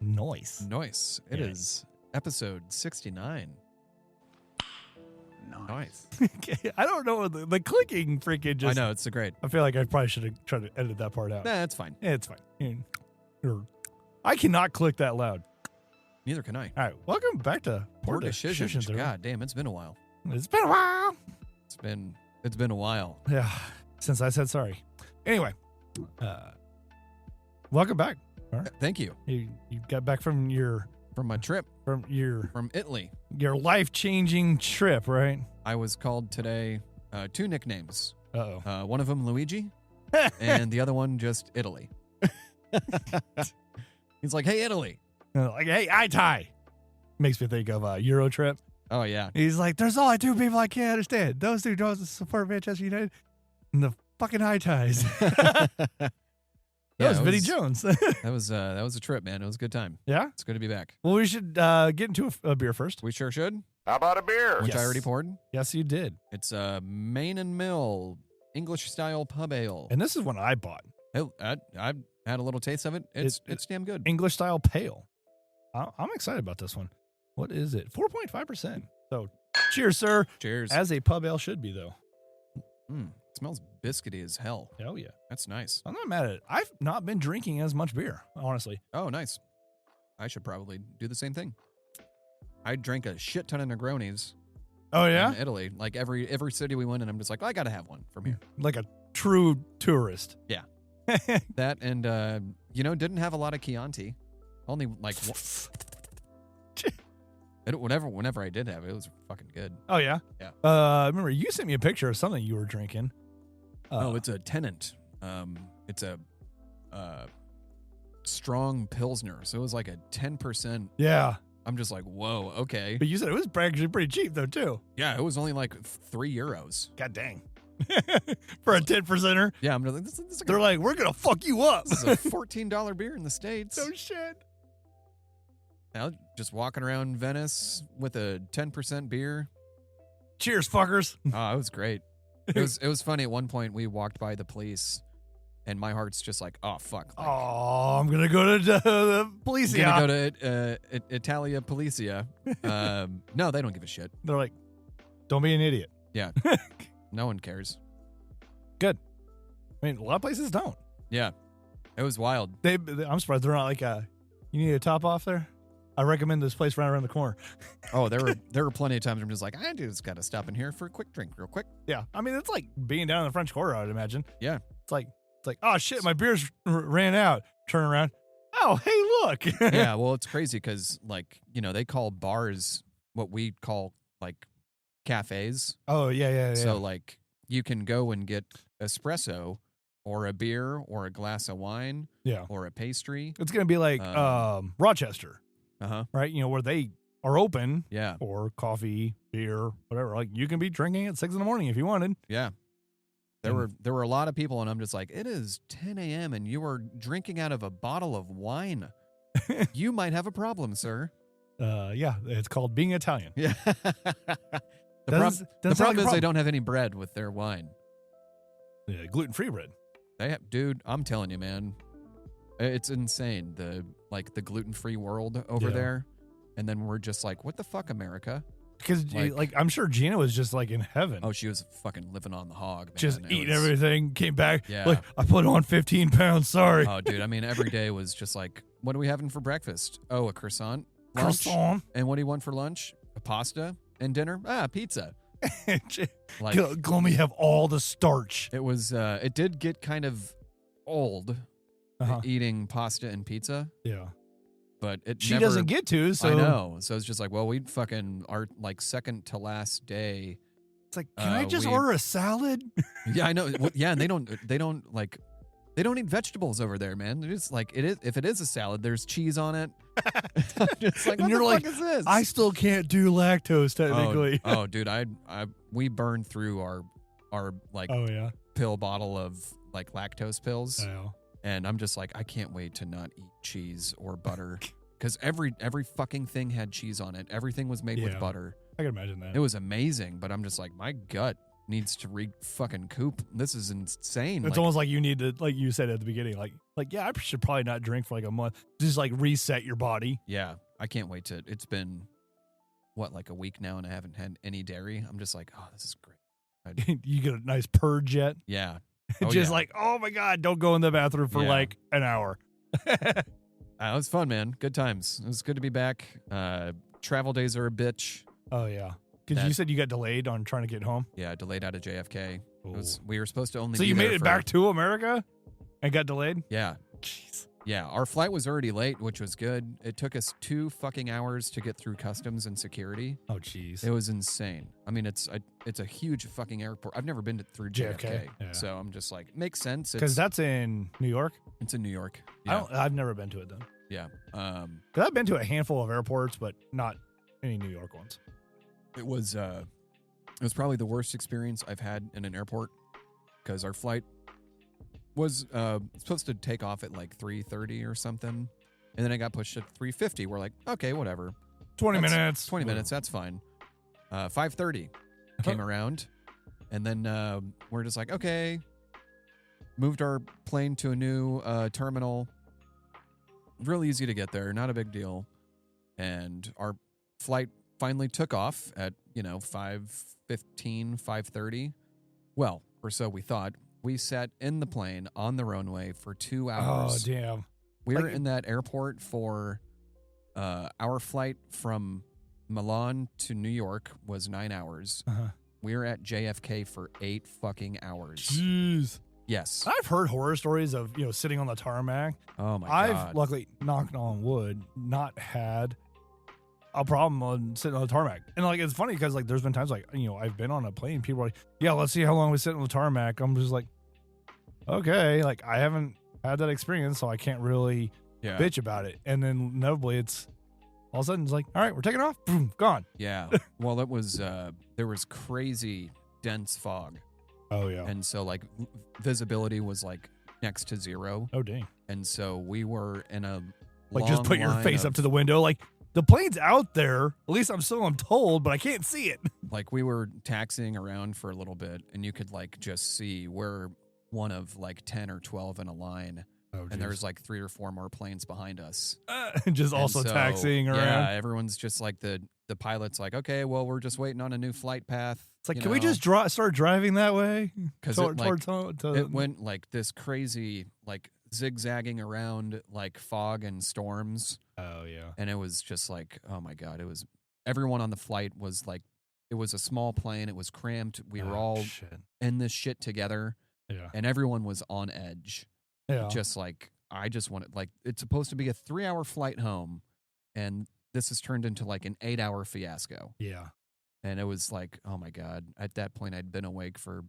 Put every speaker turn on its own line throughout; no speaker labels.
Noice.
Noice. It is episode 69. Nice.
I don't know. The clicking freaking just.
I know, it's so great.
I feel like I probably should have tried to edit that part out.
Nah, it's fine.
Yeah, it's fine. I cannot click that loud.
Neither can I.
All right. Welcome back to
Poor Decisions. God damn, it's been a while.
It's been a while.
It's been a while.
Yeah. Since I said sorry. Anyway. Welcome back. All right.
Thank you.
You got back from
my trip.
From
Italy.
Your life-changing trip, right?
I was called today 2 nicknames.
Uh-oh.
One of them Luigi, and the other one just Italy. He's like, hey, Italy.
Like, hey, I-tie. Makes me think of a Euro trip.
Oh, yeah.
He's like, there's only 2 people I can't understand. Those 2 don't support Manchester United and the fucking I-ties. That was Vinnie Jones.
that was a trip, man. It was a good time.
Yeah?
It's good to be back.
Well, we should get into a beer first.
We sure should.
How about a beer?
Which I already poured.
Yes, you did.
It's a Main and Mill English-style pub ale.
And this is one I bought.
I had a little taste of it. It's damn good.
English-style pale. I'm excited about this one. What is it? 4.5%. So, cheers, sir.
Cheers.
As a pub ale should be, though.
It smells biscuity as hell.
Hell yeah.
That's nice.
I'm not mad at it. I've not been drinking as much beer, honestly.
Oh, nice. I should probably do the same thing. I drank a shit ton of Negronis.
Oh, yeah?
In Italy. Like every city we went in, I'm just like, I got to have one from here.
Like a true tourist.
Yeah. That and, didn't have a lot of Chianti. Only like whenever I did have it, it was fucking good.
Oh, yeah?
Yeah.
Remember, you sent me a picture of something you were drinking.
It's a Tenant. It's a strong Pilsner. So it was like a 10%.
Yeah.
I'm just like, whoa, okay.
But you said it was actually pretty cheap, though, too.
Yeah, it was only like €3.
God dang. For a 10%er?
Yeah, I'm like, this is
they're like, we're going to fuck you up.
This is a $14 beer in the States.
No shit.
Now, just walking around Venice with a 10% beer.
Cheers, fuckers.
Oh, it was great. It was funny. At one point, we walked by the police, and my heart's just like, oh, fuck. Like,
I'm going to go to the police.
I'm going to go to Italia Policia. No, they don't give a shit.
They're like, don't be an idiot.
Yeah. No one cares.
Good. I mean, a lot of places don't.
Yeah. It was wild.
I'm surprised they're not like, you need a top off there? I recommend this place right around the corner.
Oh, there were plenty of times I'm just like, I just got to stop in here for a quick drink real quick.
Yeah. I mean, it's like being down in the French Quarter, I would imagine.
Yeah.
It's like, oh, shit, my beer's ran out. Turn around. Oh, hey, look.
Yeah, well, it's crazy because, like, they call bars what we call, like, cafes.
Oh, yeah.
So, like, you can go and get espresso or a beer or a glass of wine or a pastry.
It's going to be like Rochester.
Uh-huh.
Right? Where they are open.
Yeah.
Or coffee, beer, whatever. Like, you can be drinking at 6 a.m. if you wanted.
Yeah. There were a lot of people, and I'm just like, it is 10 a.m. and you are drinking out of a bottle of wine. You might have a problem, sir.
Yeah. It's called being Italian.
Yeah. The problem is they don't have any bread with their wine.
Yeah, gluten-free bread.
Dude, I'm telling you, man. It's insane, the gluten-free world over there. And then we're just like, what the fuck, America?
Because, I'm sure Gina was just, in heaven.
Oh, she was fucking living on the hog, man.
Just eating everything, came back.
Yeah.
Like, I put on 15 pounds, sorry.
Oh, dude, I mean, every day was just like, what are we having for breakfast? Oh, a croissant. Lunch.
Croissant.
And what do you want for lunch? A pasta. And dinner? Pizza.
Let me have all the starch.
It was, it did get kind of old eating pasta and pizza.
Yeah.
But
she doesn't get to, so.
I know. So it's just like, well, we fucking are like second to last day.
It's like, can I just order a salad?
Yeah, I know. Yeah, and they don't eat vegetables over there, man. They're just like, if it is a salad, there's cheese on it. Just like, what the fuck is this?
I still can't do lactose technically.
Oh, dude, we burned through our pill bottle of like lactose pills.
Oh.
And I'm just like, I can't wait to not eat cheese or butter. Because every fucking thing had cheese on it. Everything was made with butter.
I can imagine that.
It was amazing, but I'm just like, my gut needs to fucking coop. This is insane.
It's almost like you need to, like you said at the beginning, like yeah, I should probably not drink for like a month. Just like reset your body.
Yeah, I can't wait to. It's been like a week now, and I haven't had any dairy. I'm just like, oh, this is great.
You get a nice purge yet.
Yeah.
Just like, oh my God, don't go in the bathroom for like an hour.
It was fun, man. Good times. It was good to be back. Travel days are a bitch.
Oh yeah, because you said you got delayed on trying to get home.
Yeah, delayed out of JFK. We were supposed to only.
So you made it back to America, and got delayed.
Yeah.
Jeez.
Yeah, our flight was already late, which was good. It took us 2 fucking hours to get through customs and security.
Oh, jeez.
It was insane. I mean, it's a huge fucking airport. I've never been through JFK, so I'm just like, makes sense.
Because that's in New York?
It's in New York. Yeah.
I've never been to it, then.
Yeah.
Because I've been to a handful of airports, but not any New York ones.
It was probably the worst experience I've had in an airport, because our flight was supposed to take off at like 3:30 or something, and then it got pushed to 3:50. We're like, okay, whatever.
20 minutes.
20 minutes, that's fine. 5:30 came around, and then we're just like, okay. Moved our plane to a new terminal. Really easy to get there, not a big deal. And our flight finally took off at, 5:15, 5:30. Well, or so we thought. We sat in the plane on the runway for 2 hours.
Oh, damn.
We were in that airport for our flight from Milan to New York was 9 hours.
Uh-huh.
We were at JFK for 8 fucking hours.
Jeez.
Yes.
I've heard horror stories of, sitting on the tarmac.
Oh, my God.
I've, luckily, knocked on wood, not had a problem on sitting on the tarmac. And, it's funny because, there's been times, I've been on a plane. People are like, yeah, let's see how long we sit on the tarmac. I'm just like, okay. I haven't had that experience, so I can't really bitch about it. And then, inevitably, it's all of a sudden, it's like, all right, we're taking off. Boom, gone.
Yeah. Well, it was, there was crazy dense fog.
Oh, yeah.
And so, visibility was, next to zero.
Oh, dang.
And so we were in a
just put your face up to the window. The plane's out there. At least I'm told, but I can't see it.
We were taxiing around for a little bit, and you could, just see we're one of, 10 or 12 in a line.
Oh,
and there's 3 or 4 more planes behind us.
Just also taxiing around.
Yeah, everyone's just the pilot's like, okay, well, we're just waiting on a new flight path.
It's like, can we just start driving that way?
Because it went this crazy, zigzagging around fog and storms.
Oh, yeah.
And it was just oh my God, it was everyone on the flight was it was a small plane. It was cramped. We were all in this shit together.
Yeah.
And everyone was on edge.
Yeah.
Just I just wanted, it's supposed to be a 3-hour flight home. And this has turned into an 8-hour fiasco.
Yeah.
And it was oh my God. At that point, I'd been awake for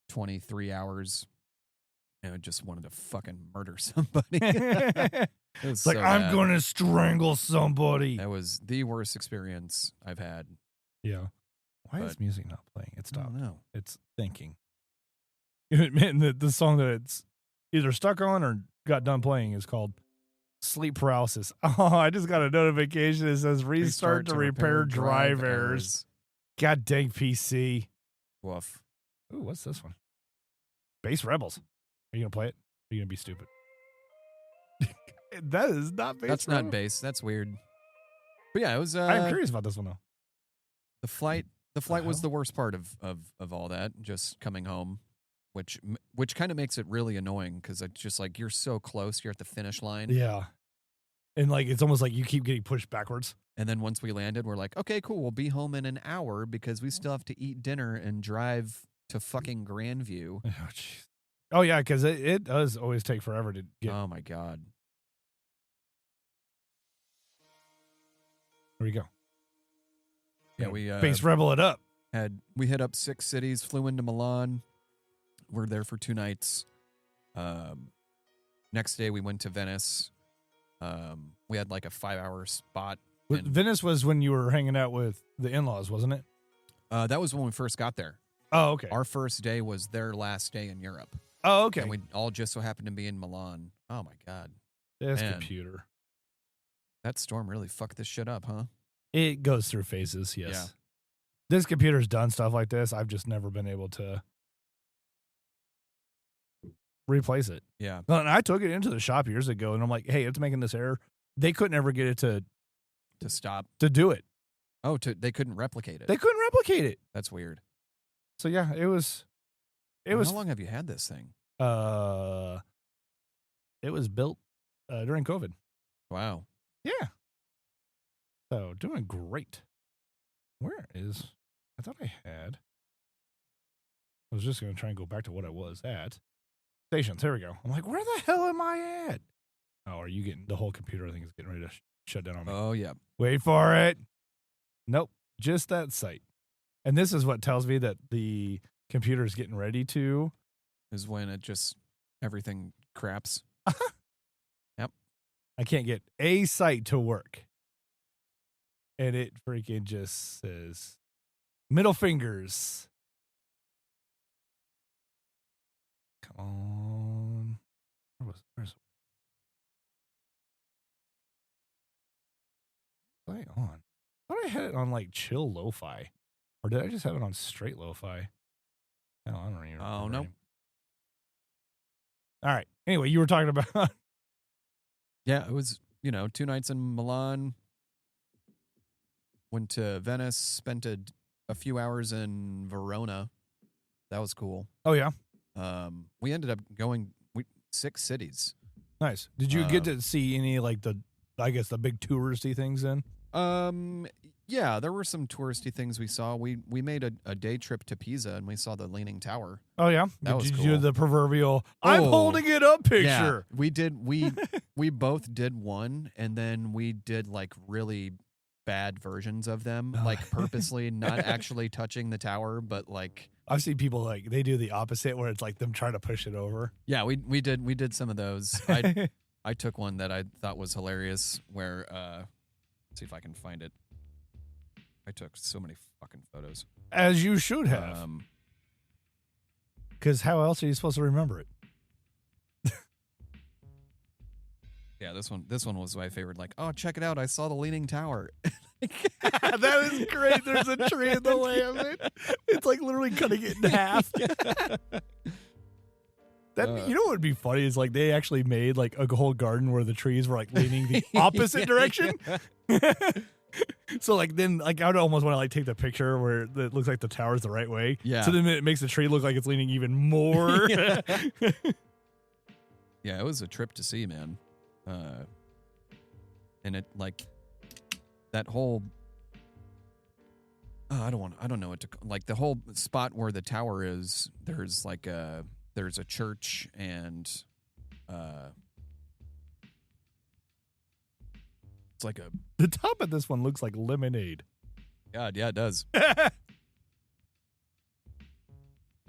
23 hours. And I just wanted to fucking murder somebody. It was
I'm going to strangle somebody.
That was the worst experience I've had.
Yeah. Why is music not playing? It stopped.
I don't know.
It's thinking. And the song that it's either stuck on or got done playing is called Sleep Paralysis. Oh, I just got a notification that says restart to repair drive errors. God dang PC.
Woof.
Ooh, what's this one? Bass Rebels. Are you going to play it? Or are you going to be stupid? That is not bass.
That's not bass. That's weird. But yeah, it was.
I'm curious about this one, though.
The flight was the worst part of all that, just coming home, which kind of makes it really annoying because it's just you're so close. You're at the finish line.
Yeah. And it's almost like you keep getting pushed backwards.
And then once we landed, we're like, okay, cool. We'll be home in an hour because we still have to eat dinner and drive to fucking Grandview.
Oh, jeez. Oh, yeah, because it does always take forever to get.
Oh, my God.
There we go.
Yeah, we
Bass Rebel it up.
We hit up 6 cities, flew into Milan. We're there for 2 nights. Next day, we went to Venice. We had a 5-hour spot.
Venice was when you were hanging out with the in-laws, wasn't it?
That was when we first got there.
Oh, okay.
Our first day was their last day in Europe.
Oh, okay.
And we all just so happened to be in Milan. Oh, my God.
This computer.
That storm really fucked this shit up, huh?
It goes through phases, yes. this computer's done stuff like this. I've just never been able to replace it.
Yeah.
Well, and I took it into the shop years ago, and I'm like, hey, it's making this error. They couldn't ever get it to
stop.
To do it.
Oh, they couldn't replicate it.
They couldn't replicate it.
That's weird.
So yeah, it was.
How long have you had this thing?
It was built during COVID.
Wow.
Yeah. So doing great. Where is? I thought I had. I was just going to try and go back to what I was at. Stations. Here we go. I'm like, where the hell am I at? Oh, are you getting the whole computer? I think is getting ready to shut down on me.
Oh yeah.
Wait for it. Nope. Just that site. And this is what tells me that the computer is getting ready to.
Is when it just everything craps. Yep.
I can't get a site to work. And it freaking just says middle fingers. Come on. Where's play on? I thought I had it on like chill lo-fi. Or did I just have it on straight lo-fi? Hell, I don't even remember.
Oh, no.
All right. Anyway, you were talking about.
Yeah, it was, 2 nights in Milan. Went to Venice, spent a few hours in Verona. That was cool.
Oh, yeah.
We ended up going 6 cities.
Nice. Did you get to see any like the big touristy things then?
Yeah, there were some touristy things we saw. We made a day trip to Pisa and we saw the Leaning Tower.
Oh yeah,
that was
did
cool.
you do the proverbial "I'm holding it up" picture?
Yeah, we did. We both did one, and then we did like really bad versions of them, like purposely not actually touching the tower, but like
I've seen people like they do the opposite where it's like them trying to push it over.
Yeah, we did some of those. I took one that I thought was hilarious where let's see if I can find it. I took so many fucking photos.
As you should have. Because how else are you supposed to remember it?
Yeah, this one was my favorite. Like, oh, check it out! I saw the Leaning Tower.
That is great. There's a tree in the way of it. It's like literally cutting it in half. You know what would be funny is like they actually made like a whole garden where the trees were like leaning the opposite direction. So like then like I would almost want to like take the picture where it looks like the tower's the right way.
Yeah.
So then it makes the tree look like it's leaning even more.
Yeah, it was a trip to see, man. And it like that whole I don't know what to like the whole spot where the tower is. There's like there's a church and it's like
the top of this one looks like lemonade.
God, yeah, it does. But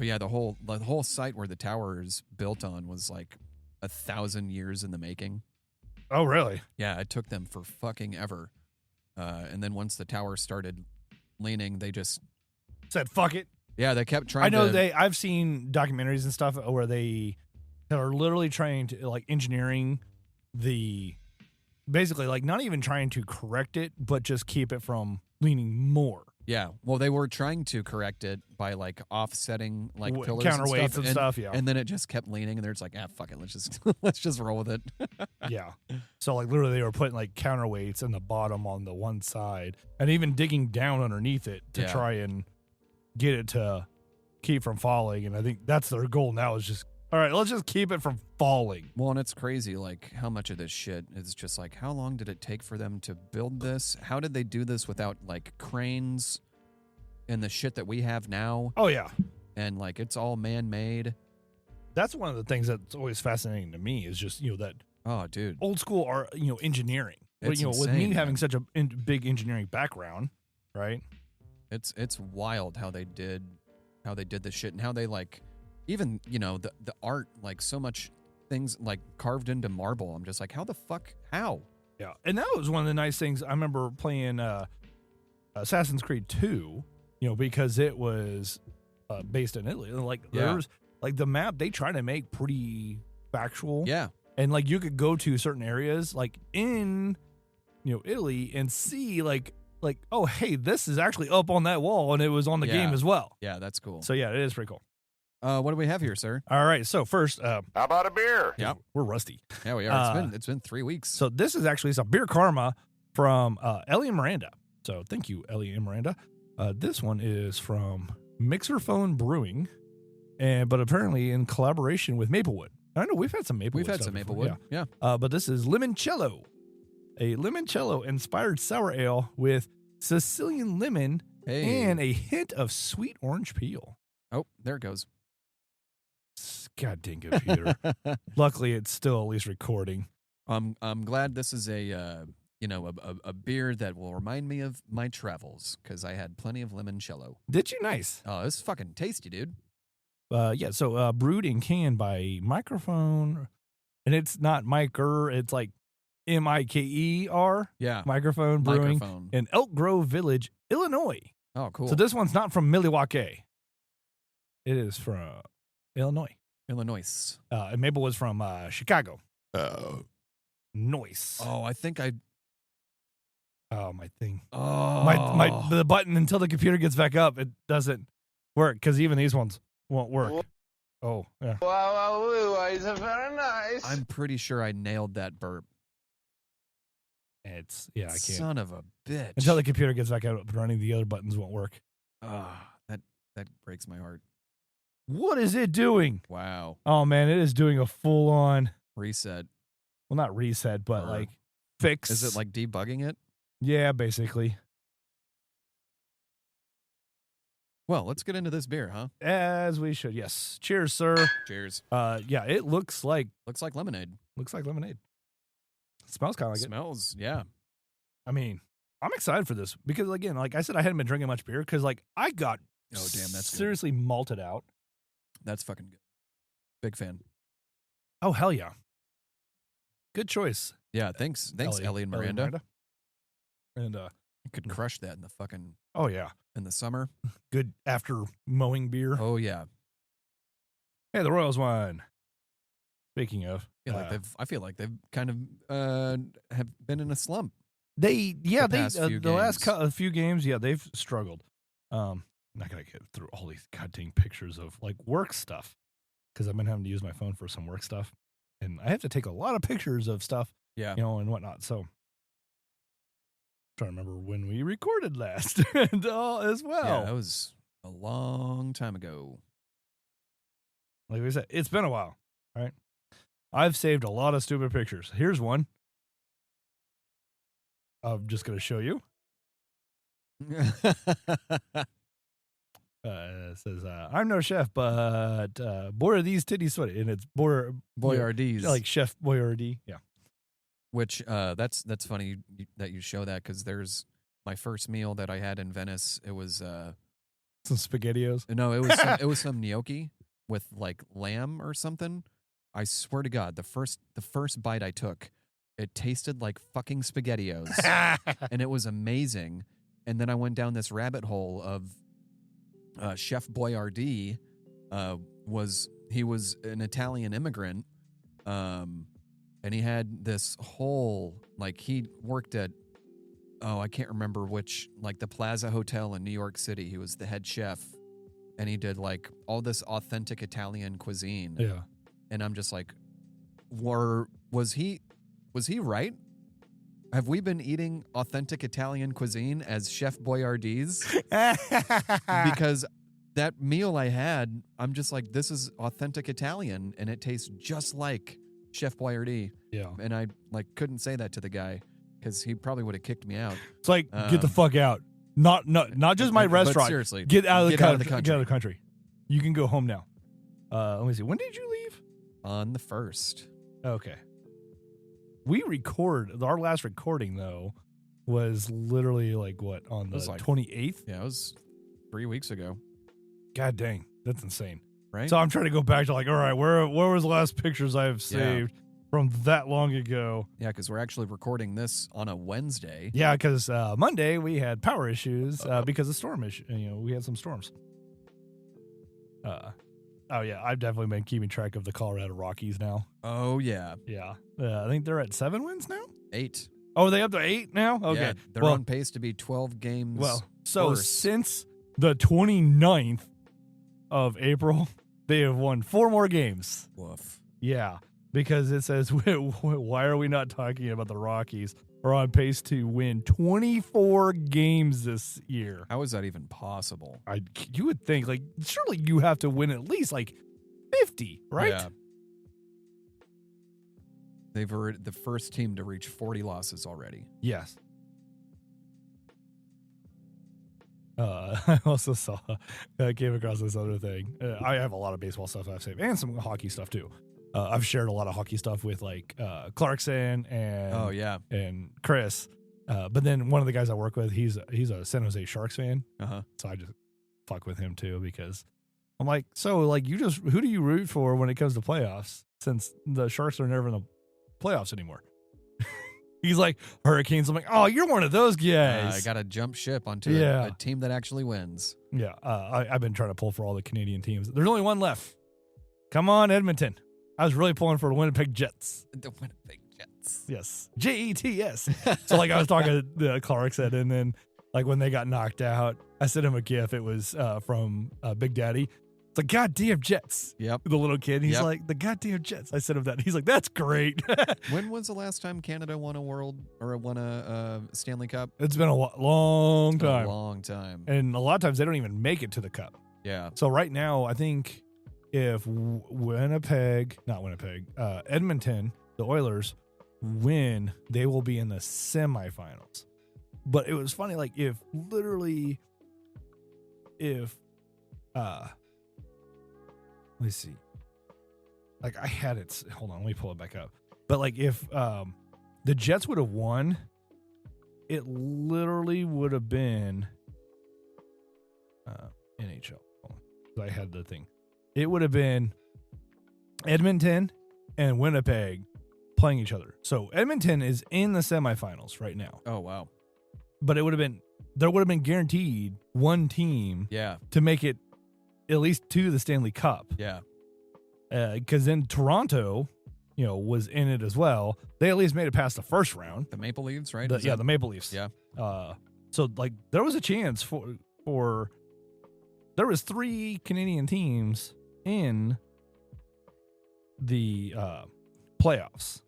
yeah, the whole site where the tower is built on was like 1,000 years in the making.
Oh, really?
Yeah, it took them for fucking ever. And then once the tower started leaning, they just
said, fuck it.
Yeah, they kept trying.
I know I've seen documentaries and stuff where they are literally trying to like engineering basically like not even trying to correct it, but just keep it from leaning more.
Yeah, well, they were trying to correct it by like offsetting like pillars
counterweights
and
stuff. Yeah,
and then it just kept leaning, and they're just like, fuck it, let's just roll with it.
Yeah. So like literally, they were putting like counterweights in the bottom on the one side, and even digging down underneath it to try and get it to keep from falling. And I think that's their goal now is just all right. Let's just keep it from falling.
Well, and it's crazy, like how much of this shit is just like, how long did it take for them to build this? How did they do this without like cranes and the shit that we have now?
Oh yeah,
and like it's all man-made.
That's one of the things that's always fascinating to me is just that.
Oh, dude,
old school art, engineering.
It's
but, with me having such a big engineering background, right?
It's wild how they did this shit and how they like. Even, the art, like so much things like carved into marble. I'm just like, how the fuck? How?
Yeah. And that was one of the nice things. I remember playing Assassin's Creed 2, because it was based in Italy. Like, there's like the map they try to make pretty factual.
Yeah.
And like you could go to certain areas like in, Italy and see like like, oh, hey, this is actually up on that wall, and it was on the game as well.
Yeah, that's cool.
So yeah, it is pretty cool.
What do we have here, sir?
All right, so first,
How about a beer?
Yeah,
we're rusty.
Yeah, we are. It's been 3 weeks.
So this is actually some beer karma from Ellie and Miranda. So thank you, Ellie and Miranda. This one is from Mikerphone Brewing, but apparently in collaboration with Maplewood. I know we've had some Maplewood.
We've had some
before,
Maplewood. Yeah.
But this is Limoncello, a limoncello inspired sour ale with Sicilian lemon and a hint of sweet orange peel.
Oh, there it goes.
God dang computer. Luckily, it's still at least recording.
I'm glad this is a beer that will remind me of my travels because I had plenty of limoncello.
Did you? Nice.
Oh, it's fucking tasty, dude.
So brewed and canned by Mikerphone, and it's not Miker, it's like Miker.
Yeah.
Mikerphone Brewing
Mikerphone.
in Elk Grove Village, Illinois.
Oh, cool.
So this one's not from Milwaukee. It is from Illinois.
Illinois.
And Mabel was from Chicago. Noice.
Oh, I think I.
Oh, my thing.
Oh.
The button until the computer gets back up, it doesn't work because even these ones won't work. Oh, yeah.
Wow, it's very nice.
I'm pretty sure I nailed that burp.
I can't.
Son of a bitch.
Until the computer gets back up and running, the other buttons won't work.
That breaks my heart.
What is it doing?
Wow.
Oh, man, it is doing a full-on,
Reset.
well, not reset, but like fix.
Is it like debugging it?
Yeah, basically.
Well, let's get into this beer, huh?
As we should, yes. Cheers, sir.
Cheers.
Yeah, it looks like
lemonade.
lemonade. It smells kind of like
Smells, yeah.
I mean, I'm excited for this because, again, like I said, I hadn't been drinking much beer because, like, I got
that's good.
seriously malted out.
That's fucking good. Big fan.
Oh, hell yeah. Good choice.
Yeah, thanks, Ellie and Miranda.
And
You could crush that in the fucking
oh yeah,
in the summer.
good after mowing beer.
Oh yeah.
Hey, the Royals won. Speaking of,
I feel like they've kind of have been in a slump.
the last
games.
few games, yeah, they've struggled. I'm not gonna get through all these goddamn pictures of like work stuff because I've been having to use my phone for some work stuff, and I have to take a lot of pictures of stuff,
Yeah.
and whatnot. So, trying to remember when we recorded last and as well.
Yeah, that was a long time ago.
Like we said, it's been a while, right? I've saved a lot of stupid pictures. Here's one. I'm just going to show you. It says, I'm no chef, but boy, are these titties sweaty. And it's
Boyardees.
like Chef Boyardee. Yeah.
Which that's funny that you show that because there's my first meal that I had in Venice. It was
Some SpaghettiOs.
no, it was some gnocchi with like lamb or something. I swear to God, the first bite I took, it tasted like fucking SpaghettiOs, and it was amazing. And then I went down this rabbit hole of Chef Boyardee. He was an Italian immigrant, and he had this whole like he worked at I can't remember which, like the Plaza Hotel in New York City. He was the head chef, and he did like all this authentic Italian cuisine.
Yeah.
And I'm just like, was he right? Have we been eating authentic Italian cuisine as Chef Boyardee's? Because that meal I had, I'm just like, this is authentic Italian, and it tastes just like Chef Boyardee.
Yeah.
And I like couldn't say that to the guy because he probably would have kicked me out.
It's like, get the fuck out. Not just my
but
restaurant.
seriously,
Get out of the country.
country.
Get out of the country. You can go home now. Let me see. When did you leave?
On the 1st.
Okay. Our last recording, though, was literally like what, on the 28th?
Yeah, it was 3 weeks ago.
God dang. That's insane.
Right?
So I'm trying to go back to like, all right, where was the last pictures I've saved from that long ago?
Yeah, because we're actually recording this on a Wednesday.
Yeah, because Monday we had power issues because of storm issue. We had some storms. Oh yeah, I've definitely been keeping track of the Colorado Rockies now.
Oh yeah,
Yeah, I think they're at 7 wins now.
8.
Oh, are they up to 8 now? Okay.
Yeah, they're on pace to be 12 games.
Well, so
worse.
since the 29th of April, they have won 4 more games.
Woof.
Yeah, because it says, why are we not talking about the Rockies? Are on pace to win 24 games this year.
How is that even possible?
You would think, like, surely you have to win at least, like, 50, right?
Yeah. They've already the first team to reach 40 losses already.
Yes. I also came across this other thing. I have a lot of baseball stuff I've saved and some hockey stuff too. I've shared a lot of hockey stuff with like Clarkson and and Chris. But then one of the guys I work with, he's a San Jose Sharks fan. So I just fuck with him too because I'm like, so like who do you root for when it comes to playoffs? Since the Sharks are never in the playoffs anymore. He's like, Hurricanes. I'm like, oh, you're one of those guys.
I got to jump ship onto a team that actually wins.
Yeah, I've been trying to pull for all the Canadian teams. There's only one left. Come on, Edmonton. I was really pulling for the Winnipeg Jets.
The Winnipeg Jets.
Yes. Jets. So, like, I was talking to Clarkson, and then, like, when they got knocked out, I sent him a GIF. It was from Big Daddy. It's like, goddamn Jets.
Yep.
The little kid. He's like, the goddamn Jets. I sent him that. He's like, that's great.
When was the last time Canada won a Stanley Cup?
It's been a long time.
A long time.
And a lot of times they don't even make it to the Cup.
Yeah.
So right now, I think if Edmonton, the Oilers, win, they will be in the semifinals. But it was funny, like, if let me see. Like, I had it. Hold on, let me pull it back up. But, like, if the Jets would have won, it literally would have been NHL. I had the thing. It would have been Edmonton and Winnipeg playing each other. So, Edmonton is in the semifinals right now.
Oh, wow.
But there would have been guaranteed one team to make it at least to the Stanley Cup.
Yeah.
Because then Toronto, was in it as well. They at least made it past the first round.
The Maple Leafs, right?
The Maple Leafs.
Yeah.
So, like, there was a chance for there was 3 Canadian teams in the playoffs.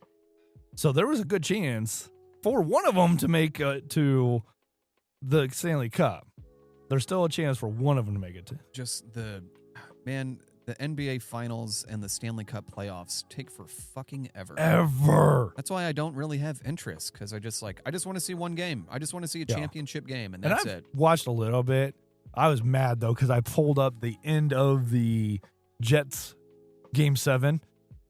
So there was a good chance for one of them to make it to the Stanley Cup. There's still a chance for one of them to make it to.
Just the NBA Finals and the Stanley Cup playoffs take for fucking ever. That's why I don't really have interest, because I just want to see one game. I just want to see a championship game, and that's it.
Watched a little bit. I was mad, though, because I pulled up the end of the Jets Game 7,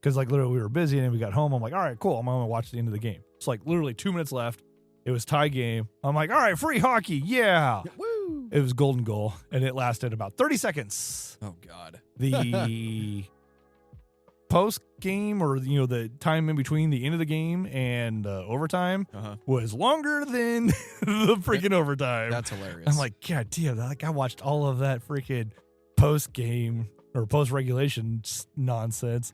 because, like, literally we were busy, and then we got home. I'm like, all right, cool. I'm going to watch the end of the game. It's like literally 2 minutes left. It was tie game. I'm like, all right, free hockey. Yeah.
Woo.
It was golden goal, and it lasted about 30 seconds.
Oh, God.
The post game, or, the time in between the end of the game and overtime was longer than the freaking overtime.
That's hilarious.
I'm like, God damn, I watched all of that freaking post game or post regulation nonsense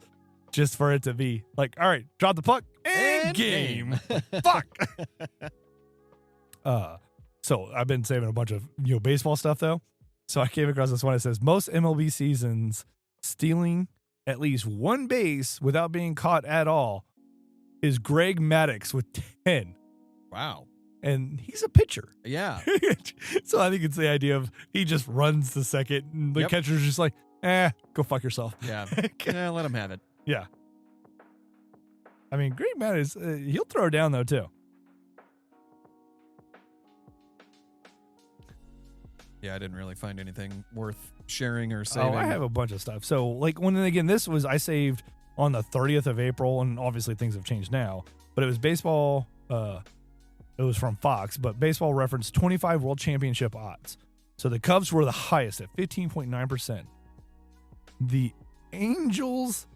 just for it to be like, all right, drop the puck and game. Fuck. So I've been saving a bunch of baseball stuff though. So I came across this one. It says most MLB seasons stealing at least one base without being caught at all is Greg Maddux with 10.
Wow.
And he's a pitcher.
Yeah.
So I think it's the idea of he just runs the second and the catcher's just like, go fuck yourself.
Yeah. Let him have it.
Yeah. I mean, Greg Maddux, he'll throw down though too.
Yeah, I didn't really find anything worth sharing or saving.
Oh, I have a bunch of stuff. So, like, I saved on the 30th of April, and obviously things have changed now, but it was baseball. It was from Fox, but baseball referenced 25 world championship odds. So the Cubs were the highest at 15.9%. The Angels,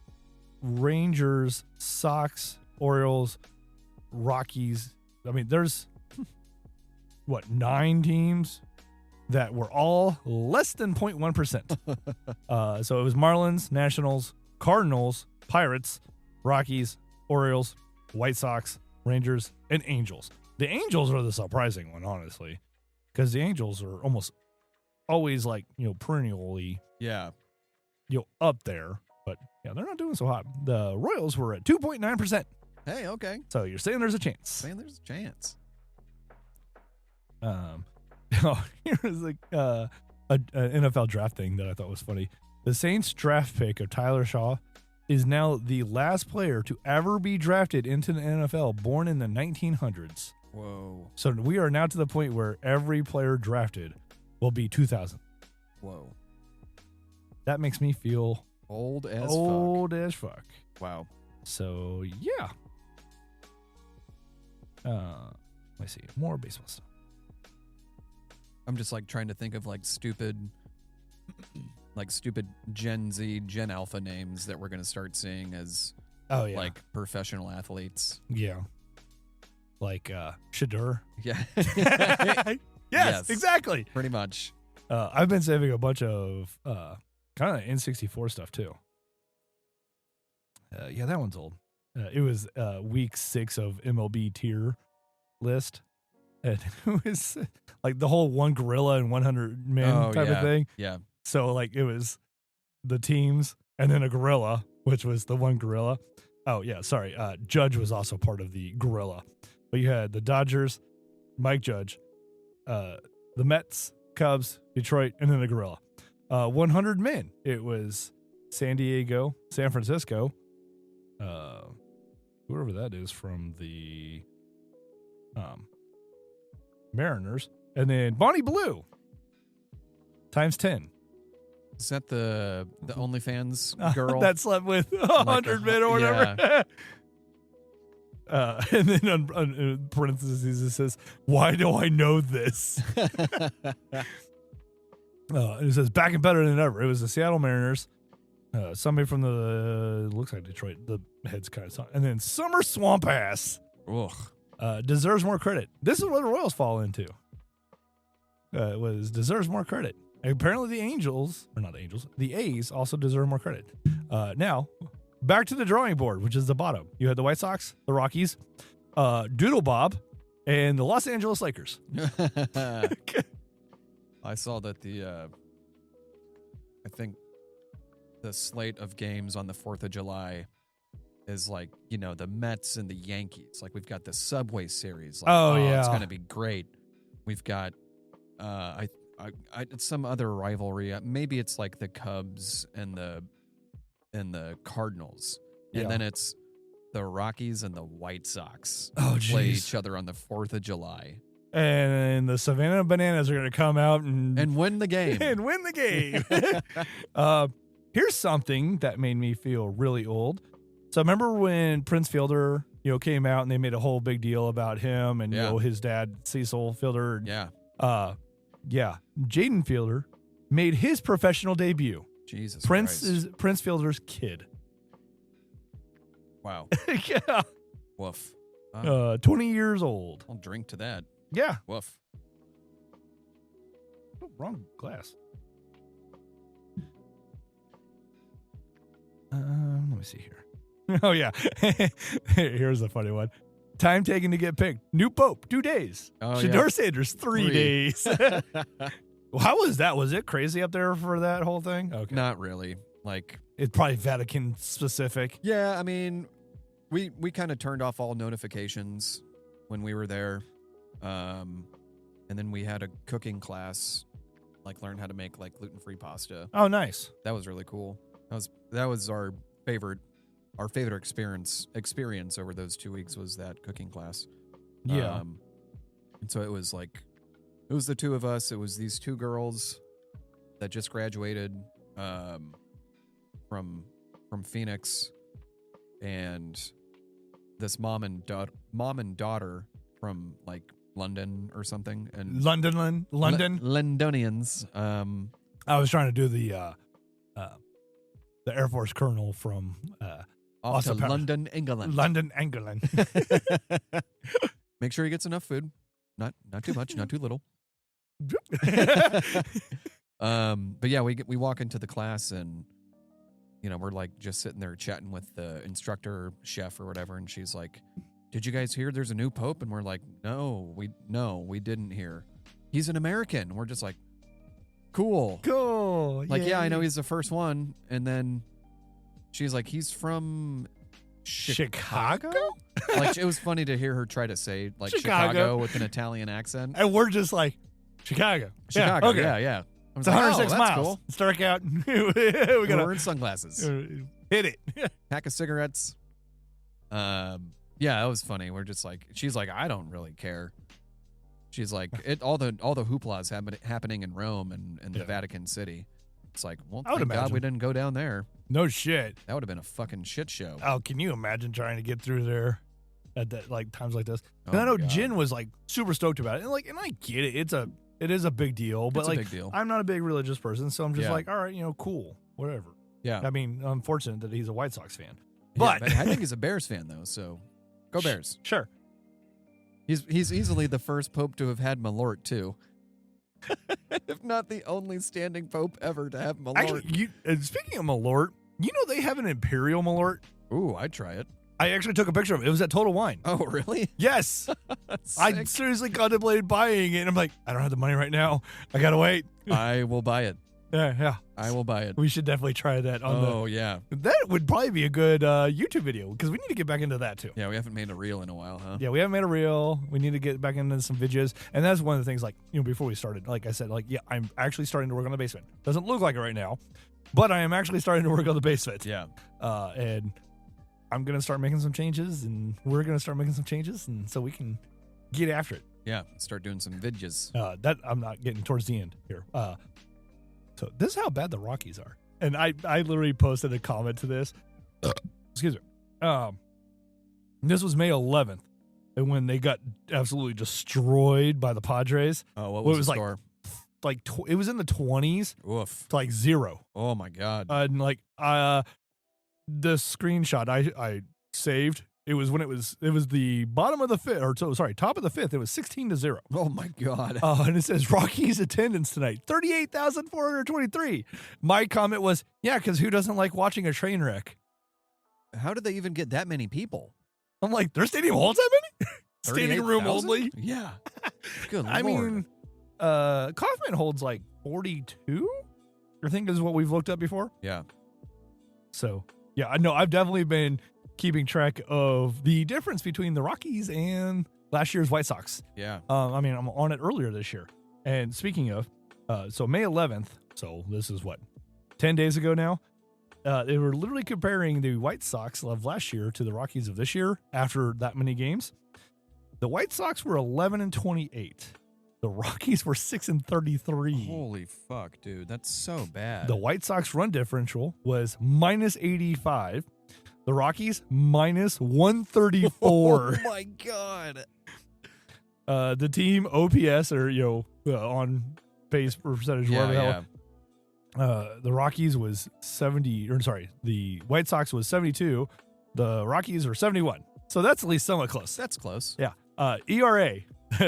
Rangers, Sox, Orioles, Rockies. I mean, there's 9 teams that were all less than 0.1%. So it was Marlins, Nationals, Cardinals, Pirates, Rockies, Orioles, White Sox, Rangers, and Angels. The Angels are the surprising one, honestly, because the Angels are almost always like, perennially,
Yeah.
up there. But yeah, they're not doing so hot. The Royals were at 2.9%.
Hey, okay.
So you're saying there's a chance.
Saying there's a chance.
Here's like an NFL draft thing that I thought was funny. The Saints draft pick of Tyler Shaw is now the last player to ever be drafted into the NFL born in the 1900s.
Whoa.
So we are now to the point where every player drafted will be 2000.
Whoa.
That makes me feel
Old as
fuck.
Wow.
So yeah. Let me see. More baseball stuff.
I'm just like trying to think of like stupid Gen Z, Gen Alpha names that we're going to start seeing as like professional athletes.
Yeah. Like Shadur.
Yeah.
yes, exactly.
Pretty much.
I've been saving a bunch of kind of N64 stuff too. Yeah, that one's old. It was week 6 of MLB tier list. And it was like the whole one gorilla and 100 men type of thing.
Yeah.
So like it was the teams and then a gorilla, which was the one gorilla. Oh yeah, sorry. Judge was also part of the gorilla. But you had the Dodgers, Mike Judge, the Mets, Cubs, Detroit, and then the gorilla. 100 men. It was San Diego, San Francisco, whoever that is from the Mariners, and then Bonnie Blue times 10.
Is that the OnlyFans girl
that slept with 100 men or whatever? Yeah. And then on parentheses it says, "Why do I know this?" And it says back and better than ever. It was the Seattle Mariners. Somebody from looks like Detroit. The head's kind of, and then Summer Swamp Ass.
Ugh.
Deserves more credit. This is what the Royals fall into. It was deserves more credit. Apparently the A's also deserve more credit. Now, back to the drawing board, which is the bottom. You had the White Sox, the Rockies, Doodle Bob, and the Los Angeles Lakers.
I saw that I think the slate of games on the 4th of July is like, the Mets and the Yankees. Like we've got the Subway Series. Like, it's going to be great. We've got, it's some other rivalry. Maybe it's like the Cubs and the Cardinals. And then it's the Rockies and the White Sox play each other on the 4th of July.
And the Savannah Bananas are going to come out and
win the game.
and win the game. Here's something that made me feel really old. So remember when Prince Fielder, came out and they made a whole big deal about him and his dad Cecil Fielder.
Yeah.
Jaden Fielder made his professional debut.
Jesus
Prince
Christ.
is Prince Fielder's kid.
Wow.
Yeah.
Woof.
20 years old.
I'll drink to that.
Yeah.
Woof.
Oh, wrong glass. Let me see here. Oh, yeah. Here's a funny one. Time taken to get picked. New Pope, 2 days.
Oh,
Shador Sanders, 3 days. How was that? Was it crazy up there for that whole thing? Okay.
Not really. Like,
it's probably Vatican specific.
Yeah, I mean, we kind of turned off all notifications when we were there. And then we had a cooking class, like learn how to make like gluten-free pasta.
Oh, nice.
That was really cool. That was our favorite experience over those 2 weeks was that cooking class.
Yeah.
And so it was the two of us. It was these 2 girls that just graduated from Phoenix, and this mom and daughter from like London or something, and
London.
Londonians.
I was trying to do the Air Force colonel from
off to London, England.
London, England.
Make sure he gets enough food. Not too much, not too little. But yeah, we walk into the class and we're like just sitting there chatting with the instructor, chef or whatever, and she's like, did you guys hear there's a new pope? And we're like, no, we didn't hear. He's an American. We're just like, cool. Like, yeah, I know he's the first one. And then she's like, he's from
Chicago?
Like, it was funny to hear her try to say like Chicago with an Italian accent.
And we're just like, Chicago.
Chicago,
okay.
yeah. I was
It's
like,
106
that's
miles.
cool.
It's dark out. we
We're
gotta
wearing sunglasses.
hit it.
Pack of cigarettes. Yeah, that was funny. We're just like, she's like, I don't really care. She's like, all the hoopla is happening in Rome and the Vatican City. It's like, well, thank God we didn't go down there.
No shit.
That would have been a fucking shit show.
Oh, can you imagine trying to get through there at that like times like this? And
Oh
I know
my God.
Jen was like super stoked about it, and I get it. It is a big deal, but
It's a
like
big deal.
I'm not a big religious person, so I'm just
Yeah.
like, all right, cool, whatever.
Yeah.
I mean, I'm fortunate that he's a White Sox fan,
Yeah,
but
I think he's a Bears fan though, so go Bears.
Sure.
He's easily the first pope to have had Malört too. If not the only standing pope ever to have Malört.
Actually, speaking of Malört, they have an Imperial Malört.
Ooh, I'd try it.
I actually took a picture of it. It was at Total Wine.
Oh, really?
Yes. I
Sick.
seriously contemplated buying it, and I'm like, I don't have the money right now. I gotta wait.
I will buy it.
Yeah.
I will buy it.
We should definitely try that on
Oh, yeah.
That would probably be a good YouTube video because we need to get back into that too.
Yeah, we haven't made a reel in a while, huh?
Yeah, we haven't made a reel. We need to get back into some videos. And that's one of the things, like, before we started, like I said, like, yeah, I'm actually starting to work on the basement. Doesn't look like it right now, but I am actually starting to work on the basement.
Yeah.
And I'm going to start making some changes, and we're going to start making some changes, and so we can get after it.
Yeah, start doing some videos.
That I'm not getting towards the end here. So this is how bad the Rockies are. And I literally posted a comment to this. Excuse me. This was May 11th, and when they got absolutely destroyed by the Padres.
Oh, what
Well,
was
it
the
was
score?
It was in the 20s
Oof.
to like 0.
Oh, my God.
And like the screenshot I saved, it was when it was the bottom of the fifth, top of the fifth. It was 16-0.
Oh, my God.
And it says Rockies attendance tonight, 38,423. My comment was, yeah, because who doesn't like watching a train wreck?
How did they even get that many people?
I'm like, their stadium holds that many? Standing room
38,000?
only?
Yeah. Good
I
Lord.
mean, Kaufman holds like 42, I think is what we've looked up before.
Yeah.
So, yeah, I know I've definitely been keeping track of the difference between the Rockies and last year's White Sox.
Yeah.
I mean, I'm on it earlier this year. And speaking of, so May 11th, so this is 10 days ago now, they were literally comparing the White Sox of last year to the Rockies of this year after that many games. The White Sox were 11-28. The Rockies were 6-33.
Holy fuck, dude. That's so bad.
The White Sox run differential was -85. The Rockies -134.
Oh, my God.
The team OPS, or on base percentage, whatever the hell. The Rockies was 70, the White Sox was 72. The Rockies are 71. So that's at least somewhat close.
That's close.
Yeah. ERA.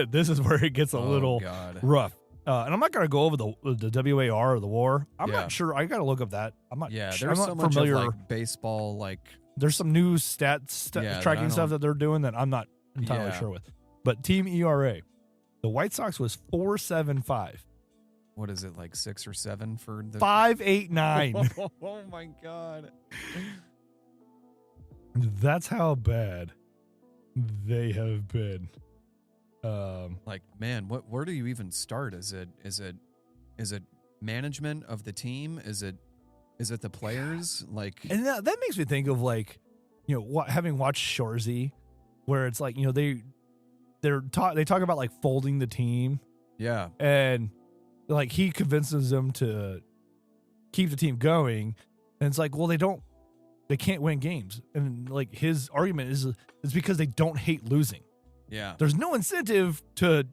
This is where it gets a little
God.
rough. And I'm not going to go over the WAR or the WAR. I'm
Yeah.
not sure. I got to look up that. I'm not.
Yeah,
sure.
there's
I'm
so
not
much
familiar.
of like baseball, like
There's some new stats
Yeah,
tracking
that I
stuff
don't-
that they're doing that I'm not entirely
Yeah.
sure with. But team ERA, the White Sox was 4.75.
what is it, like 6 or 7 for the
5.89.
Oh my God.
That's how bad they have been.
Like, man, where do you even start? Is it management of the team? Is it the players? Like,
And that makes me think of like, having watched Shorzy, where it's like, they talk about like folding the team,
yeah,
and like he convinces them to keep the team going, and it's like, well, they can't win games, and like his argument is because they don't hate losing.
yeah,
There's no incentive to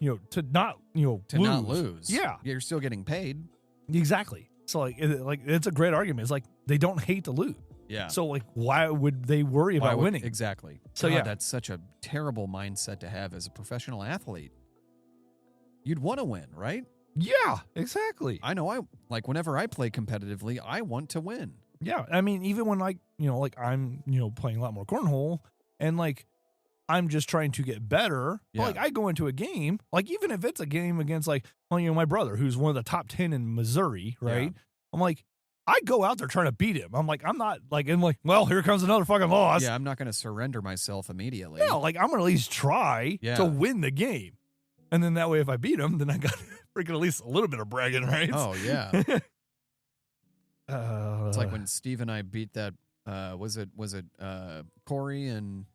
not
lose.
Yeah,
You're still getting paid.
exactly. So like it's a great argument. It's like they don't hate to lose.
Yeah.
So like why would they worry about winning?
Exactly.
So
God,
yeah,
that's such a terrible mindset to have as a professional athlete. You'd want to win, right?
yeah, exactly.
I know. Whenever I play competitively, I want to win.
Yeah, I mean, even when like I'm playing a lot more cornhole, and like I'm just trying to get better.
Yeah.
But, like I go into a game, like even if it's a game against like my brother who's one of the top 10 in Missouri, right?
Yeah.
I'm like, I go out there trying to beat him. I'm like, I'm not like, and like, well, here comes another fucking loss.
Yeah, I'm not going to surrender myself immediately.
Yeah, like I'm gonna at least try
Yeah.
to win the game, and then that way, if I beat him, then I got freaking at least a little bit of bragging rights.
Oh yeah.
It's
It's like when Steve and I beat that. Was it Corey and?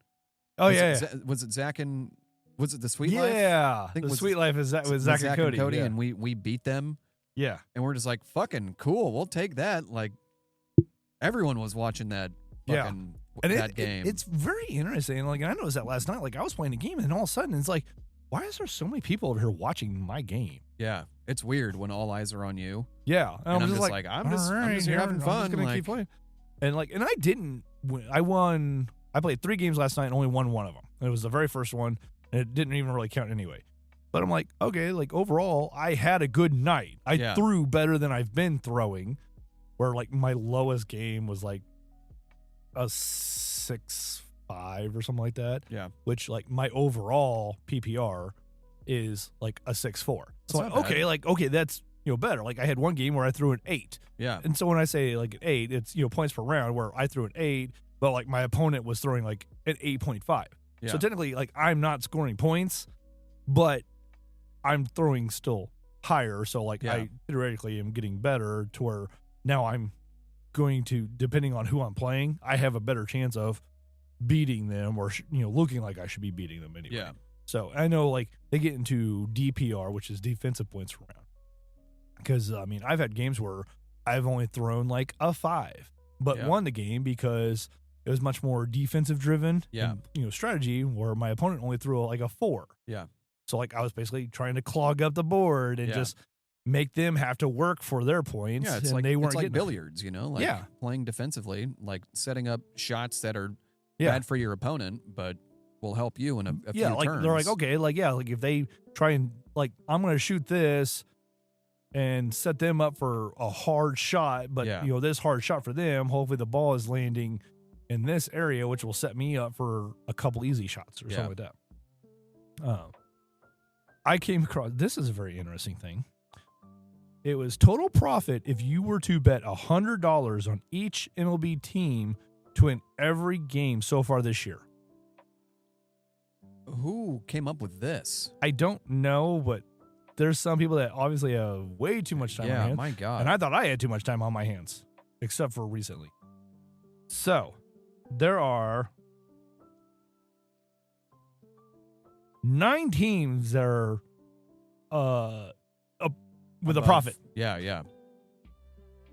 oh
was
yeah,
it, was it Zach and was it the Sweet Life?
yeah,
I think
the
was-
Sweet Life is that with Zach and Cody, yeah.
and we beat them,
yeah.
and we're just like fucking cool. We'll take that. Like everyone was watching that
Yeah.
fucking
And
that game.
it's very interesting. Like I noticed that last night. Like I was playing a game, and all of a sudden it's like, why is there so many people over here watching my game?
yeah, it's weird when all eyes are on you.
Yeah,
And I'm just like, I'm just here having fun.
I'm just gonna
like,
keep playing. And like, and I didn't win. I won. I played 3 games last night and only won one of them. It was the very first one, and it didn't even really count anyway. But I'm like, okay, like overall, I had a good night. I
Yeah.
threw better than I've been throwing. Where like my lowest game was like a 6.5 or something like that.
Yeah.
Which like my overall PPR is like a 6.4. So
That's
like,
not bad.
okay, that's better. Like I had one game where I threw an 8.
Yeah.
And so when I say like an 8, it's points per round where I threw an 8, but like my opponent was throwing like an 8.5.
Yeah.
So technically like I'm not scoring points, but I'm throwing still higher. So like
Yeah.
I theoretically am getting better to where now I'm going to, depending on who I'm playing, I have a better chance of beating them or looking like I should be beating them anyway.
Yeah.
So I know like they get into DPR, which is defensive points per round. Because I mean, I've had games where I've only thrown like a 5, but
Yeah.
won the game because it was much more defensive driven.
Yeah.
And, strategy where my opponent only threw like a 4.
Yeah.
So like I was basically trying to clog up the board and
Yeah.
just make them have to work for their points.
Yeah, it's
and
like
they weren't
it's like
getting
billiards, like
Yeah.
playing defensively, like setting up shots that are
Yeah.
bad for your opponent, but will help you in a
yeah,
few
like
turns.
they're like, okay, like yeah, like if they try and like I'm gonna shoot this and set them up for a hard shot, but
Yeah.
this hard shot for them, hopefully the ball is landing in this area, which will set me up for a couple easy shots or
Yeah.
something like that. I came across this is a very interesting thing. It was total profit if you were to bet $100 on each MLB team to win every game so far this year.
Who came up with this?
I don't know, but there's some people that obviously have way too much time on their
Yeah,
hands.
my God.
And I thought I had too much time on my hands, except for recently. So there are 9 teams that are with a
Above.
profit.
Yeah.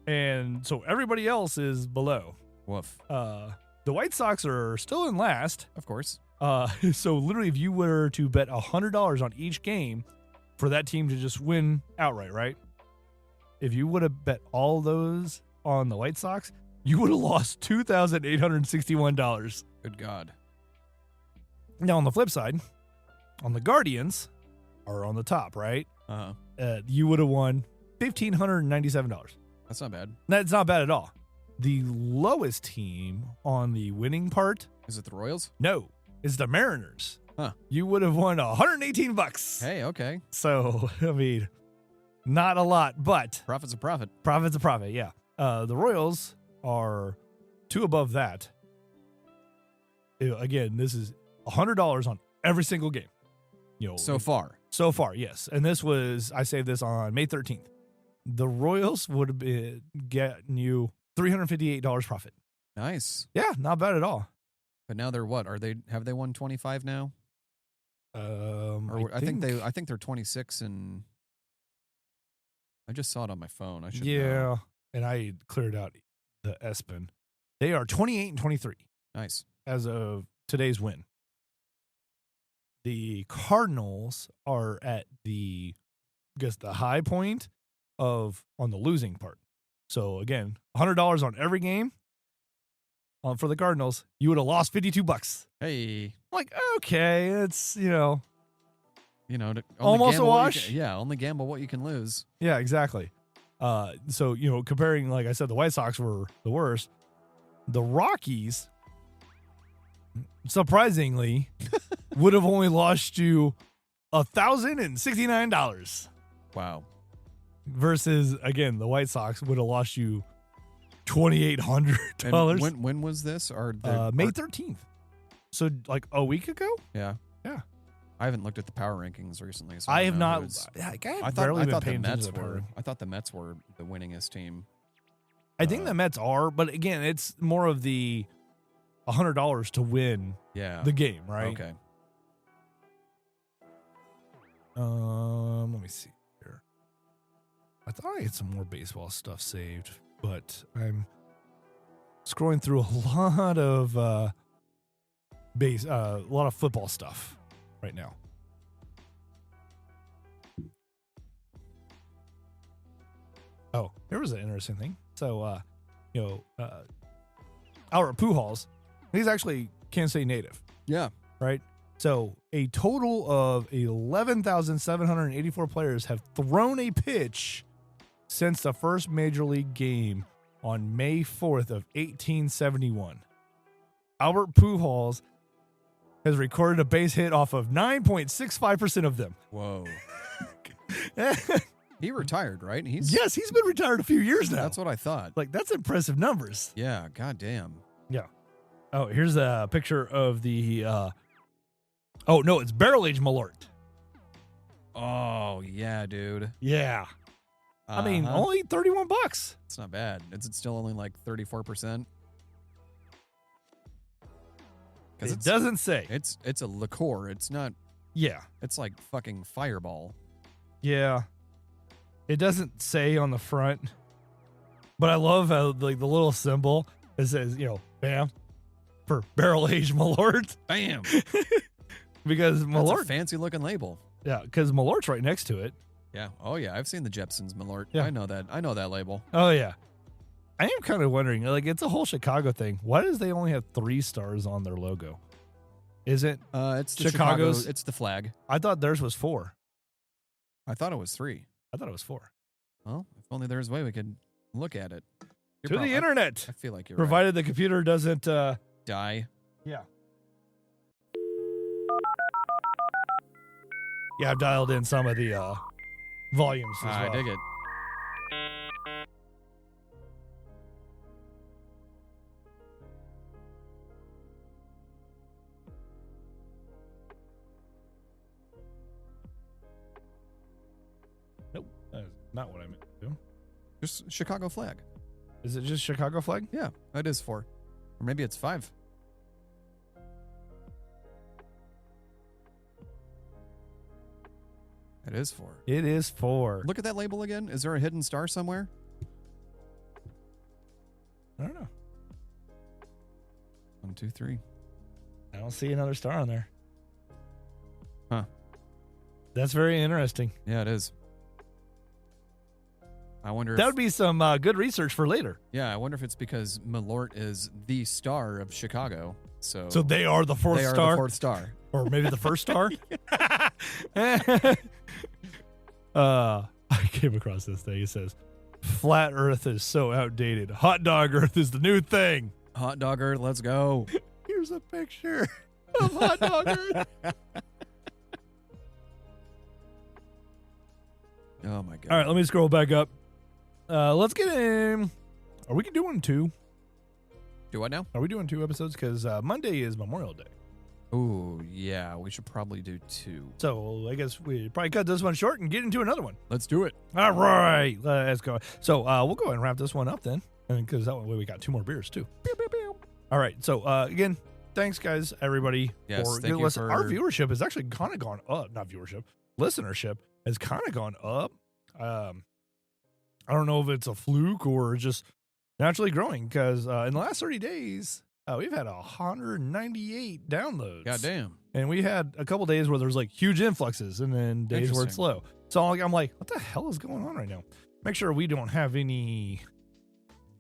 And so everybody else is below.
Woof.
The White Sox are still in last.
Of course.
So literally, if you were to bet $100 on each game for that team to just win outright, right? If you would have bet all those on the White Sox, you would have lost $2,861.
Good God.
Now, on the flip side, on the Guardians are on the top, right?
Uh-huh.
You would have won $1,597.
That's not bad.
That's not bad at all. The lowest team on the winning part,
Is it the Royals?
no, is the Mariners.
Huh.
You would have won $118.
Hey, okay.
So, I mean, not a lot, but
Profit's a profit.
profit's a profit, yeah. The Royals are 2 above that. Again, this is $100 on every single game.
So far.
So far, yes. And this was, I saved this on May 13th. The Royals would have been getting you $358 profit.
Nice.
Yeah, not bad at all.
But now they're what? Have they won 25 now? Or I think they're 26 and I just saw it on my phone. I should know.
Yeah, and I cleared out the ESPN. They are 28 and 23
Nice.
as of today's win. The Cardinals are at the high point on the losing part. So again, $100 on every game. For the Cardinals, you would have lost $52.
Hey,
Like, okay, it's
only
Almost a
gamble what you
wash?
can- yeah, only gamble what you can lose.
yeah, exactly. So, comparing, like I said, the White Sox were the worst. The Rockies, surprisingly, would have only lost you $1,069
Wow.
versus, again, the White Sox would have lost you $2,800.
And when was this?
May 13th. So, like a week ago?
Yeah.
Yeah.
I haven't looked at the power rankings recently. So
I
don't
have
know
not.
who is-
I
I
barely
thought
been
the
paying
Mets
attention to the
were.
power.
I thought the Mets were the winningest team.
I think the Mets are, but again, it's more of the $100 to win
Yeah.
the game, right?
Okay.
Let me see here. I thought I had some more baseball stuff saved, but I'm scrolling through a lot of a lot of football stuff right now. Oh, here was an interesting thing. So, Albert Pujols, he's actually Kansas City native,
Yeah.
right? So, a total of 11,784 players have thrown a pitch since the first major league game on May 4th of 1871. Albert Pujols has recorded a base hit off of 9.65% of them.
Whoa. He retired, right?
Yes, he's been retired a few years now.
That's what I thought.
Like, that's impressive numbers.
Yeah. Goddamn.
Yeah. Oh, here's a picture of the oh no, it's barrel-aged Malört.
Oh yeah, dude.
Yeah. I mean,
Uh-huh.
only $31.
It's not bad. Is it still only like 34%?
It doesn't say.
It's a liqueur. It's not.
Yeah.
It's like fucking Fireball.
Yeah. It doesn't say on the front. But I love how like the little symbol it says, bam, for barrel-aged Malört.
Bam.
Because
That's a
Malört,
fancy looking label.
yeah, because Malört's right next to it.
Yeah. Oh yeah. I've seen the Jepsons Malört.
Yeah.
I know that. I know that label.
Oh yeah. I am kind of wondering, like, it's a whole Chicago thing. Why does they only have 3 stars on their logo? Is it?
It's the
Chicago's-
Chicago, it's the flag.
I thought theirs was 4.
I thought it was 3.
I thought it was 4.
Well, if only there was a way we could look at it. You're
To
prob-
the
I-
internet,
I feel like you're
provided the computer doesn't.
right. Die.
Yeah. Yeah, I've dialed in some of the volumes as well.
I dig it.
Nope, that's not what I meant to do.
Just Chicago flag.
Is it just Chicago flag?
Yeah, that is 4. Or maybe it's 5. It is 4.
It is 4.
Look at that label again. Is there a hidden star somewhere?
I don't know.
1, 2, 3.
I don't see another star on there.
Huh.
That's very interesting.
Yeah, it is. I wonder
That
if,
would be some good research for later.
yeah, I wonder if it's because Malört is the star of Chicago. So
they are the fourth
they are
star,
the 4th star.
or maybe the first star. I came across this thing. It says, "Flat Earth is so outdated. Hot dog Earth is the new thing."
Hot dog Earth, let's go.
Here's a picture of hot dog Earth.
Oh my god.
All right, let me scroll back up. Let's get in. Are we doing 2?
Do what now?
Are we doing 2 episodes? Because Monday is Memorial Day.
Ooh, yeah, we should probably do 2.
So I guess we probably cut this one short and get into another one.
Let's do it.
All right, let's go. So we'll go ahead and wrap this one up then, because that way we got 2 more beers too. All right. So again, thanks guys, everybody.
Yes,
for
thank you
listen. Our
for-
viewership has actually kind of gone up. Not viewership, listenership has kind of gone up. I don't know if it's a fluke or just naturally growing, because in the last 30 days, we've had 198 downloads.
Goddamn.
And we had a couple days where there's like huge influxes and then days where it's
Interesting.
slow. So I'm like, what the hell is going on right now? Make sure we don't have any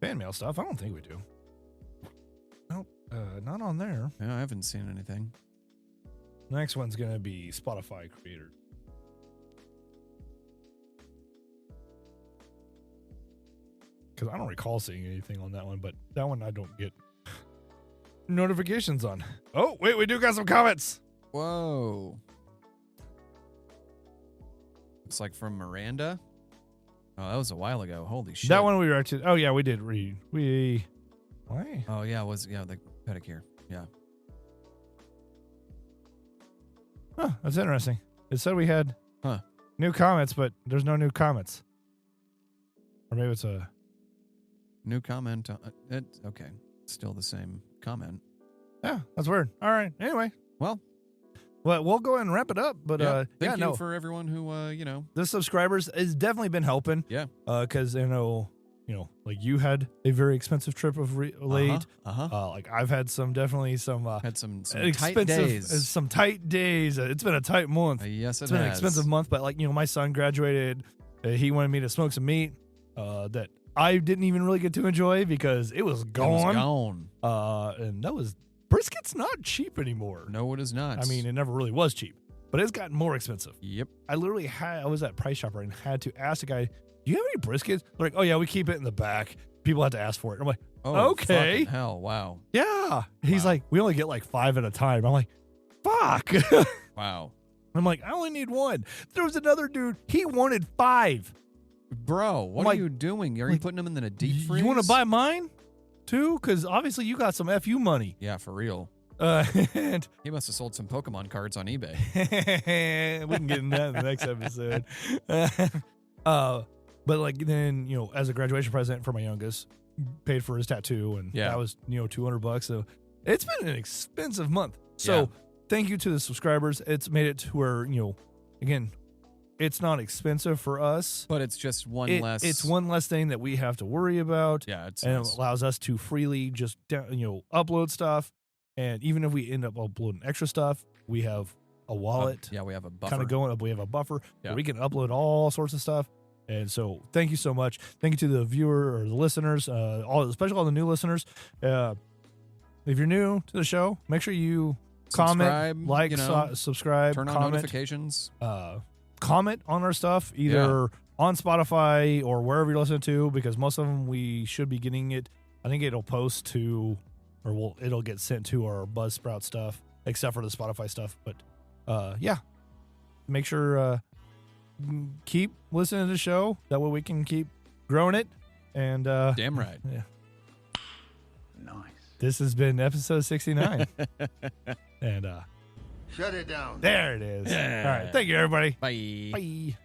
fan mail stuff. I don't think we do. Nope, not on there.
Yeah, I haven't seen anything.
The next one's going to be Spotify creators. because I don't recall seeing anything on that one, but that one I don't get notifications on. Oh, wait, we do got some comments.
Whoa. It's like from Miranda. Oh, that was a while ago. Holy shit.
That one we were actually, oh yeah, we did read. Why?
Oh, yeah, the pedicure. Yeah.
Huh, that's interesting. It said we had
Huh.
new comments, but there's no new comments. Or maybe it's a...
New comment. Okay. Still the same comment.
Yeah, that's weird. All right. Anyway.
Well,
we'll go ahead and wrap it up. But
thank you for everyone who,
the subscribers has definitely been helping.
Yeah.
Because like you had a very expensive trip of late. Like I've had definitely some
had some
expensive
tight days.
Some tight days. It's been a tight month.
Yes,
it's been an expensive month. But like my son graduated. He wanted me to smoke some meat. That I didn't even really get to enjoy because it was gone. And that was brisket's not cheap anymore.
No, it is not.
I mean, it never really was cheap, but it's gotten more expensive.
Yep.
I was at Price Chopper and had to ask the guy, "Do you have any briskets?" They're like, "Oh yeah, we keep it in the back. People have to ask for it." I'm like,
"Oh,
okay,
fucking hell, wow."
Yeah. He's like, "We only get like 5 at a time." I'm like, "Fuck."
Wow.
I'm like, "I only need 1." There was another dude. He wanted 5.
Bro, what are you doing? Are you putting them in the deep freeze?
You want to buy mine too? Because obviously you got some FU money.
Yeah, for real.
And
he must have sold some Pokemon cards on eBay.
We can get into that in the next episode. But like then, as a graduation present for my youngest, paid for his tattoo, and that was $200. So it's been an expensive month. So thank you to the subscribers. It's made it to where again, it's not expensive for us,
but it's just one less.
It's one less thing that we have to worry about.
Yeah, it's
and it allows us to freely just upload stuff. And even if we end up uploading extra stuff, we have a wallet.
We have a buffer.
Kind of going up. We have a buffer where we can upload all sorts of stuff. And so thank you so much. Thank you to the viewer or the listeners, especially all the new listeners. If you're new to the show, make sure you comment, like, subscribe,
turn on notifications.
Comment on our stuff, either on Spotify or wherever you listen to, because most of them we should be getting it. I think it'll post to, it'll get sent to our Buzzsprout stuff, except for the Spotify stuff. But make sure keep listening to the show. That way we can keep growing it. And
damn right.
Yeah.
Nice.
This has been episode 69. And
shut it down.
There it is. Yeah. All right. Thank you, everybody.
Bye.
Bye.